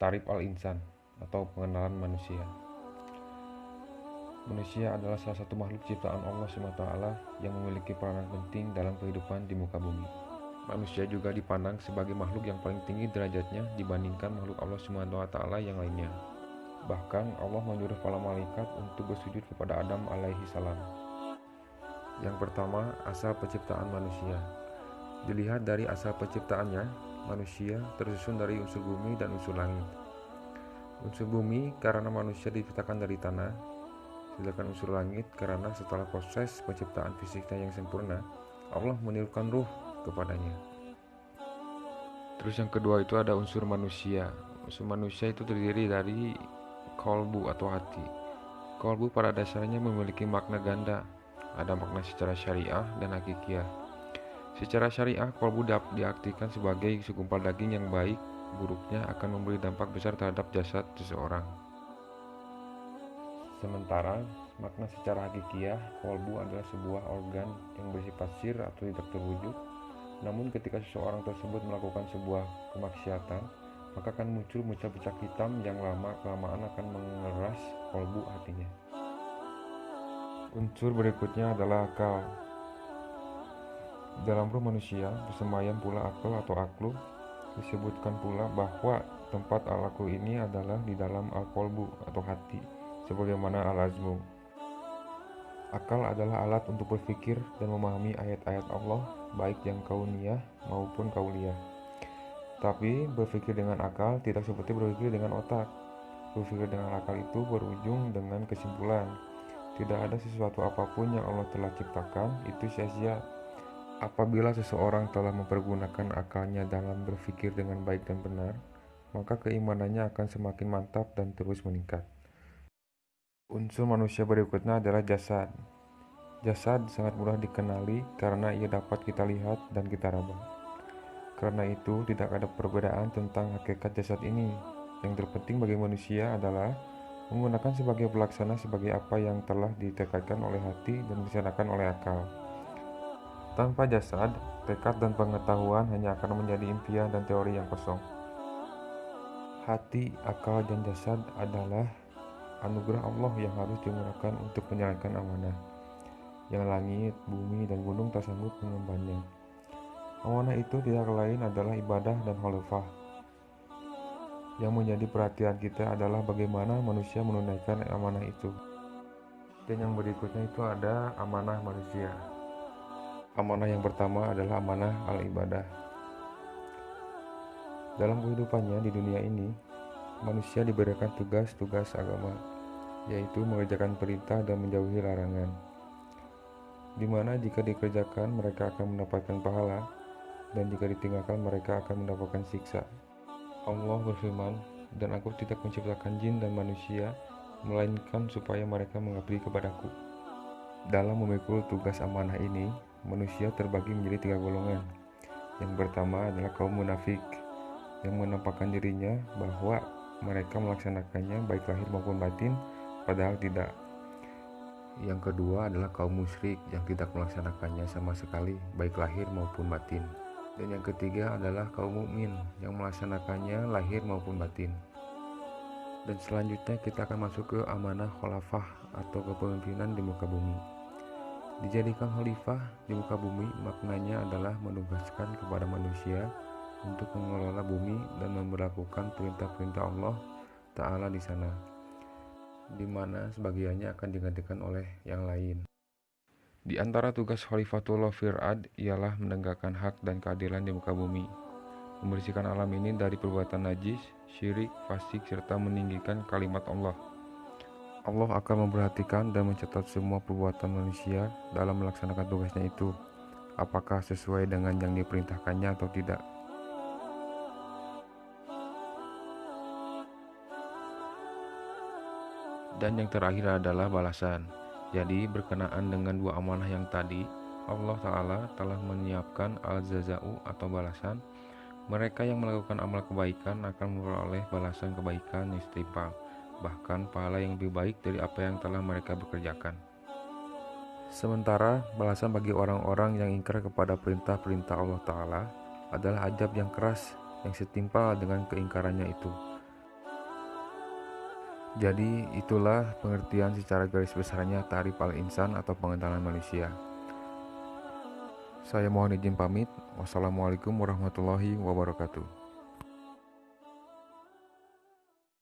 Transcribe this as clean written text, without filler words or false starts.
Ta'rif al-insan atau pengenalan manusia. Manusia adalah salah satu makhluk ciptaan Allah SWT yang memiliki peranan penting dalam kehidupan di muka bumi. Manusia juga dipandang sebagai makhluk yang paling tinggi derajatnya dibandingkan makhluk Allah SWT yang lainnya. Bahkan Allah menyuruh para malaikat untuk bersujud kepada Adam alaihi salam. Yang pertama, asal penciptaan manusia. Dilihat dari asal penciptaannya, manusia tersusun dari unsur bumi dan unsur langit. Unsur bumi karena manusia diciptakan dari tanah, sedangkan unsur langit karena setelah proses penciptaan fisiknya yang sempurna, Allah meniupkan ruh kepadanya. Terus yang kedua itu ada unsur manusia. Unsur manusia itu terdiri dari kolbu atau hati. Kolbu pada dasarnya memiliki makna ganda. Ada makna secara syariah dan hakikiyah. Secara syariah, kolbu dapat diartikan sebagai segumpal daging yang baik buruknya akan memberi dampak besar terhadap jasad seseorang. Sementara makna secara hakikiyah, kolbu adalah sebuah organ yang bersifat sir atau tidak terwujud. Namun ketika seseorang tersebut melakukan sebuah kemaksiatan, maka akan muncul bercak-bercak hitam yang lama-kelamaan akan mengeras kolbu hatinya. Unsur berikutnya adalah akal. Dalam ruh manusia bersemayam pula akal atau aklu. Disebutkan pula bahwa tempat al-aklu ini adalah di dalam al-kolbu atau hati, sebagaimana al-azmu. Akal adalah alat untuk berpikir dan memahami ayat-ayat Allah, baik yang kauniyah maupun kauliyah. Tapi berpikir dengan akal tidak seperti berpikir dengan otak. Berpikir dengan akal itu berujung dengan kesimpulan. Tidak ada sesuatu apapun yang Allah telah ciptakan itu sia-sia. Apabila seseorang telah mempergunakan akalnya dalam berpikir dengan baik dan benar, maka keimanannya akan semakin mantap dan terus meningkat. Unsur manusia berikutnya adalah jasad. Jasad sangat mudah dikenali karena ia dapat kita lihat dan kita raba. Karena itu tidak ada perbedaan tentang hakikat jasad ini. Yang terpenting bagi manusia adalah menggunakan sebagai pelaksana sebagai apa yang telah ditekadkan oleh hati dan dilaksanakan oleh akal. Tanpa jasad, tekad dan pengetahuan hanya akan menjadi impian dan teori yang kosong. Hati, akal, dan jasad adalah anugerah Allah yang harus digunakan untuk menjalankan amanah yang langit, bumi, dan gunung tak sanggup mengembannya. Amanah itu tidak lain adalah ibadah dan khalifah. Yang menjadi perhatian kita adalah bagaimana manusia menunaikan amanah itu. Dan yang berikutnya itu ada amanah manusia. Amanah yang pertama adalah amanah al-ibadah. Dalam kehidupannya di dunia ini, manusia diberikan tugas-tugas agama, yaitu mengerjakan perintah dan menjauhi larangan. Di mana jika dikerjakan mereka akan mendapatkan pahala, dan jika ditinggalkan mereka akan mendapatkan siksa. Allah berfirman, dan aku tidak menciptakan jin dan manusia, melainkan supaya mereka mengabdi kepadaku. Dalam memikul tugas amanah ini, manusia terbagi menjadi 3 golongan. Yang pertama adalah kaum munafik, yang menampakkan dirinya bahwa mereka melaksanakannya baik lahir maupun batin, padahal tidak. Yang kedua adalah kaum musyrik yang tidak melaksanakannya sama sekali, baik lahir maupun batin. Dan yang ketiga adalah kaum mukmin yang melaksanakannya lahir maupun batin. Dan selanjutnya kita akan masuk ke amanah khalafah atau kepemimpinan di muka bumi. Dijadikan khalifah di muka bumi maknanya adalah menugaskan kepada manusia untuk mengelola bumi dan memberlakukan perintah-perintah Allah Ta'ala di sana, di mana sebagiannya akan digantikan oleh yang lain. Di antara tugas Khalifatullah fil ard ialah menegakkan hak dan keadilan di muka bumi, membersihkan alam ini dari perbuatan najis, syirik, fasik, serta meninggikan kalimat Allah. Allah akan memperhatikan dan mencatat semua perbuatan manusia dalam melaksanakan tugasnya itu, apakah sesuai dengan yang diperintahkannya atau tidak. Dan yang terakhir adalah balasan. Jadi berkenaan dengan 2 amanah yang tadi, Allah Ta'ala telah menyiapkan al-jaza'u atau balasan. Mereka yang melakukan amal kebaikan akan memperoleh balasan kebaikan yang setimpal, bahkan pahala yang lebih baik dari apa yang telah mereka bekerjakan. Sementara balasan bagi orang-orang yang ingkar kepada perintah-perintah Allah Ta'ala adalah azab yang keras yang setimpal dengan keingkarannya itu. Jadi itulah pengertian secara garis besarnya ta'rif al-insan atau pengenalan manusia. Saya mohon izin pamit. Wassalamualaikum warahmatullahi wabarakatuh.